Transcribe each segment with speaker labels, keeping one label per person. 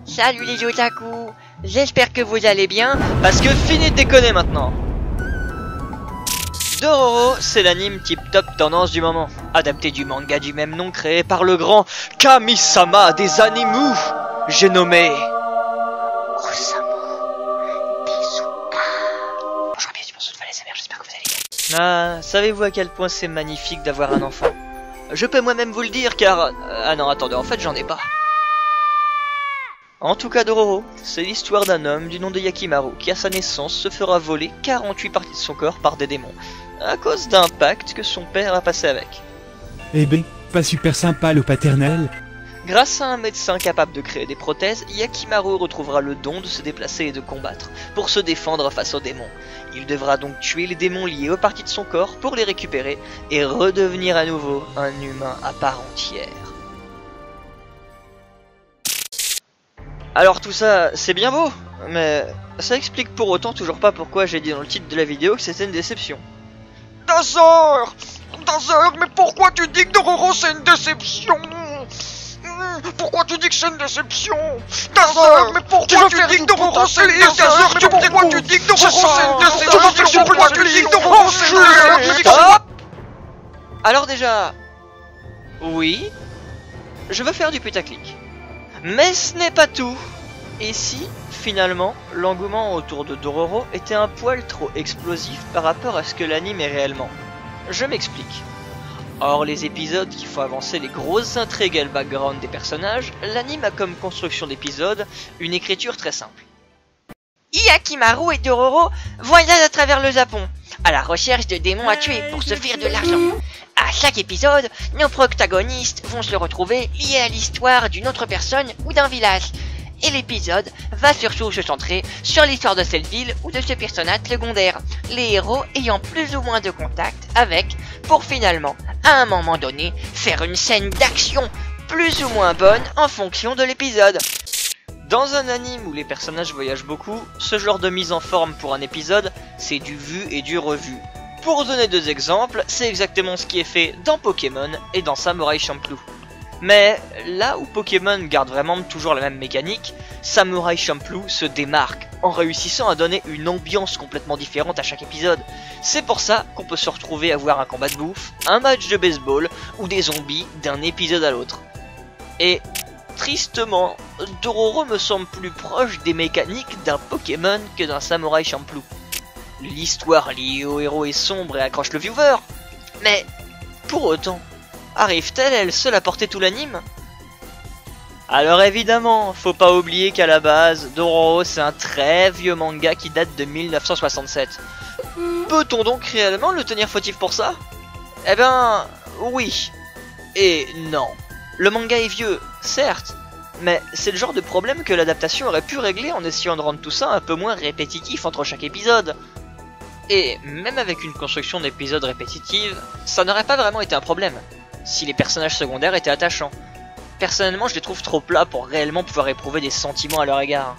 Speaker 1: Salut les otaku, j'espère que vous allez bien, parce que fini de déconner maintenant. Dororo, c'est l'anime tip-top tendance du moment, adapté du manga du même nom créé par le grand Kami-sama des animus, j'ai nommé Osamu Tezuka. Bonjour, bienvenue pour ce nouvel ASMR, j'espère que vous allez bien. Ah, savez-vous à quel point c'est magnifique d'avoir un enfant? Je peux moi-même vous le dire car... Ah non, attendez, en fait j'en ai pas. En tout cas, Dororo, c'est l'histoire d'un homme du nom de Yakimaru qui à sa naissance se fera voler 48 parties de son corps par des démons, à cause d'un pacte que son père a passé avec.
Speaker 2: Eh ben, pas super sympa le paternel.
Speaker 1: Grâce à un médecin capable de créer des prothèses, Yakimaru retrouvera le don de se déplacer et de combattre, pour se défendre face aux démons. Il devra donc tuer les démons liés aux parties de son corps pour les récupérer et redevenir à nouveau un humain à part entière. Alors tout ça, c'est bien beau, mais ça explique pour autant toujours pas pourquoi j'ai dit dans le titre de la vidéo que c'était une déception.
Speaker 3: Dazer, mais pourquoi tu dis que Dororo c'est une déception? Pourquoi tu dis que c'est une déception? Dazer, mais pourquoi tu dis que Dororo c'est une déception? Pourquoi tu dis que Dororo c'est une déception? Pourquoi tu dis que Dororo c'est une déception?
Speaker 1: Alors déjà, oui, je veux faire du putaclic. Mais ce n'est pas tout. Et si, finalement, l'engouement autour de Dororo était un poil trop explosif par rapport à ce que l'anime est réellement? Je m'explique. Or, les épisodes qui font avancer les grosses intrigues et le background des personnages, l'anime a comme construction d'épisodes une écriture très simple. Yakimaru et Dororo voyagent à travers le Japon, à la recherche de démons à tuer pour se faire de l'argent. À chaque épisode, nos protagonistes vont se retrouver liés à l'histoire d'une autre personne ou d'un village. Et l'épisode va surtout se centrer sur l'histoire de cette ville ou de ce personnage secondaire, les héros ayant plus ou moins de contact avec, pour finalement, à un moment donné, faire une scène d'action plus ou moins bonne en fonction de l'épisode. Dans un anime où les personnages voyagent beaucoup, ce genre de mise en forme pour un épisode, c'est du vu et du revu. Pour donner deux exemples, c'est exactement ce qui est fait dans Pokémon et dans Samurai Champloo. Mais là où Pokémon garde vraiment toujours la même mécanique, Samurai Champloo se démarque en réussissant à donner une ambiance complètement différente à chaque épisode. C'est pour ça qu'on peut se retrouver à voir un combat de bouffe, un match de baseball ou des zombies d'un épisode à l'autre. Et tristement, Dororo me semble plus proche des mécaniques d'un Pokémon que d'un Samurai Champloo. L'histoire liée au héros est sombre et accroche le viewer, mais pour autant, arrive-t-elle elle seule à porter tout l'anime? Alors évidemment, faut pas oublier qu'à la base, Dororo c'est un très vieux manga qui date de 1967. Peut-on donc réellement le tenir fautif pour ça? Eh ben, oui. Et non. Le manga est vieux, certes, mais c'est le genre de problème que l'adaptation aurait pu régler en essayant de rendre tout ça un peu moins répétitif entre chaque épisode. Et même avec une construction d'épisodes répétitive, ça n'aurait pas vraiment été un problème, si les personnages secondaires étaient attachants. Personnellement, je les trouve trop plats pour réellement pouvoir éprouver des sentiments à leur égard.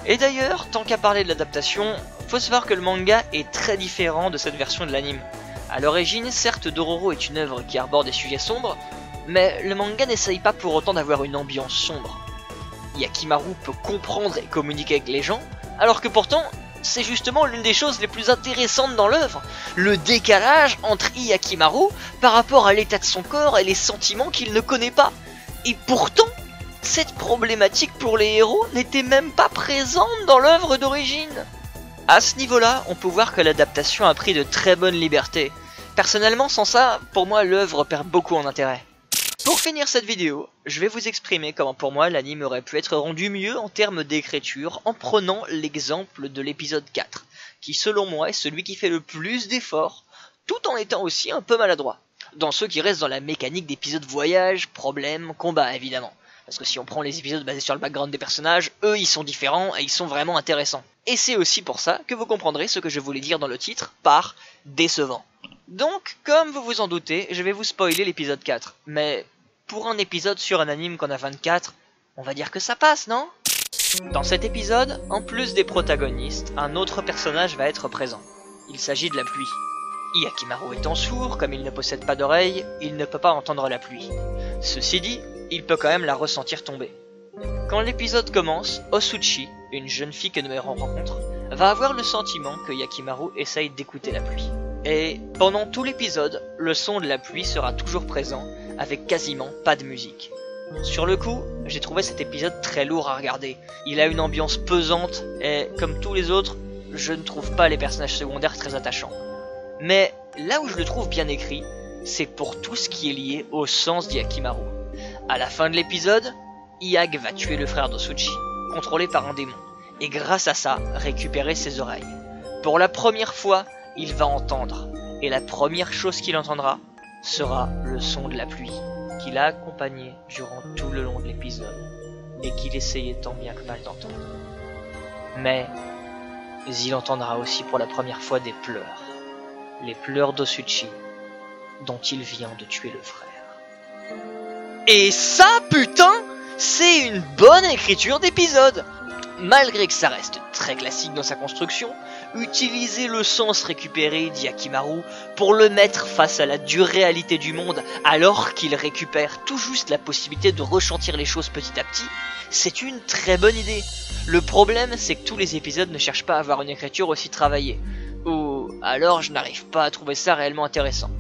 Speaker 1: Et d'ailleurs, tant qu'à parler de l'adaptation, faut savoir que le manga est très différent de cette version de l'anime. À l'origine, certes, Dororo est une œuvre qui arbore des sujets sombres, mais le manga n'essaye pas pour autant d'avoir une ambiance sombre. Yakimaru peut comprendre et communiquer avec les gens, alors que pourtant, c'est justement l'une des choses les plus intéressantes dans l'œuvre, le décalage entre Yakimaru par rapport à l'état de son corps et les sentiments qu'il ne connaît pas. Et pourtant, cette problématique pour les héros n'était même pas présente dans l'œuvre d'origine. À ce niveau-là, on peut voir que l'adaptation a pris de très bonnes libertés. Personnellement, sans ça, pour moi l'œuvre perd beaucoup en intérêt. Pour finir cette vidéo, je vais vous exprimer comment pour moi l'anime aurait pu être rendu mieux en termes d'écriture en prenant l'exemple de l'épisode 4, qui selon moi est celui qui fait le plus d'efforts, tout en étant aussi un peu maladroit, dans ceux qui restent dans la mécanique d'épisodes voyage, problème, combat évidemment. Parce que si on prend les épisodes basés sur le background des personnages, eux ils sont différents et ils sont vraiment intéressants. Et c'est aussi pour ça que vous comprendrez ce que je voulais dire dans le titre par décevant. Donc, comme vous vous en doutez, je vais vous spoiler l'épisode 4, mais pour un épisode sur un anime qu'on a 24, on va dire que ça passe, non? Dans cet épisode, en plus des protagonistes, un autre personnage va être présent. Il s'agit de la pluie. Yakimaru étant sourd, comme il ne possède pas d'oreille, il ne peut pas entendre la pluie. Ceci dit, il peut quand même la ressentir tomber. Quand l'épisode commence, Osuchi, une jeune fille que Noéran rencontre, va avoir le sentiment que Yakimaru essaye d'écouter la pluie. Et pendant tout l'épisode, le son de la pluie sera toujours présent, avec quasiment pas de musique. Sur le coup, j'ai trouvé cet épisode très lourd à regarder. Il a une ambiance pesante et, comme tous les autres, je ne trouve pas les personnages secondaires très attachants. Mais là où je le trouve bien écrit, c'est pour tout ce qui est lié au sens d'Yakimaru. À la fin de l'épisode, Iag va tuer le frère d'Osuchi, contrôlé par un démon, et grâce à ça, récupérer ses oreilles. Pour la première fois, il va entendre, et la première chose qu'il entendra sera le son de la pluie, qu'il a accompagné durant tout le long de l'épisode, et qu'il essayait tant bien que mal d'entendre. Mais il entendra aussi pour la première fois des pleurs, les pleurs d'Osuchi, dont il vient de tuer le frère. Et ça, putain, c'est une bonne écriture d'épisode. Malgré que ça reste très classique dans sa construction, utiliser le sens récupéré d'Yakimaru pour le mettre face à la dure réalité du monde alors qu'il récupère tout juste la possibilité de ressentir les choses petit à petit, c'est une très bonne idée. Le problème, c'est que tous les épisodes ne cherchent pas à avoir une écriture aussi travaillée, ou alors je n'arrive pas à trouver ça réellement intéressant.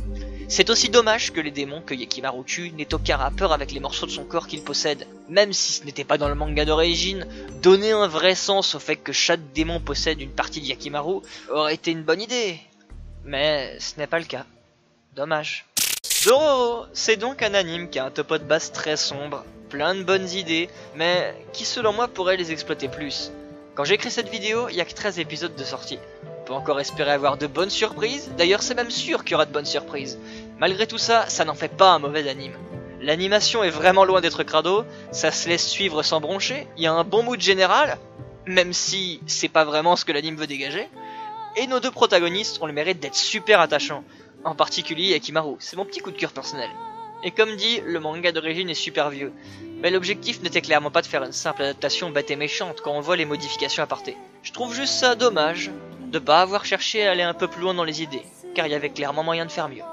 Speaker 1: C'est aussi dommage que les démons que Yakimaru tue n'aient aucun rapport avec les morceaux de son corps qu'il possède. Même si ce n'était pas dans le manga d'origine, donner un vrai sens au fait que chaque démon possède une partie de Yakimaru aurait été une bonne idée. Mais ce n'est pas le cas. Dommage. Dororo, c'est donc un anime qui a un topo de base très sombre, plein de bonnes idées, mais qui selon moi pourrait les exploiter plus. Quand j'écris cette vidéo, il n'y a que 13 épisodes de sortie. On peut encore espérer avoir de bonnes surprises, d'ailleurs c'est même sûr qu'il y aura de bonnes surprises. Malgré tout ça, ça n'en fait pas un mauvais anime. L'animation est vraiment loin d'être crado, ça se laisse suivre sans broncher, il y a un bon mood général, même si c'est pas vraiment ce que l'anime veut dégager, et nos deux protagonistes ont le mérite d'être super attachants, en particulier Yakimaru, c'est mon petit coup de cœur personnel. Et comme dit, le manga d'origine est super vieux, mais l'objectif n'était clairement pas de faire une simple adaptation bête et méchante quand on voit les modifications apportées. Je trouve juste ça dommage de pas avoir cherché à aller un peu plus loin dans les idées, car il y avait clairement moyen de faire mieux.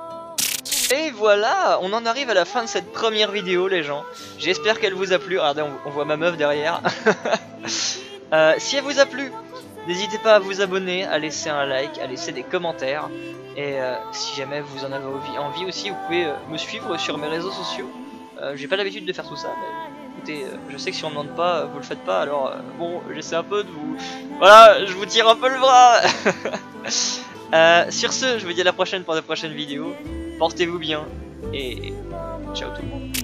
Speaker 1: Et voilà, on en arrive à la fin de cette première vidéo les gens, j'espère qu'elle vous a plu, regardez on voit ma meuf derrière. Si elle vous a plu, n'hésitez pas à vous abonner, à laisser un like, à laisser des commentaires, et si jamais vous en avez envie aussi, vous pouvez me suivre sur mes réseaux sociaux. J'ai pas l'habitude de faire tout ça, mais écoutez, je sais que si on ne demande pas, vous le faites pas, alors bon, j'essaie un peu de vous... Voilà, je vous tire un peu le bras. Sur ce, je vous dis à la prochaine pour de prochaines vidéos. Portez-vous bien et ciao tout le monde.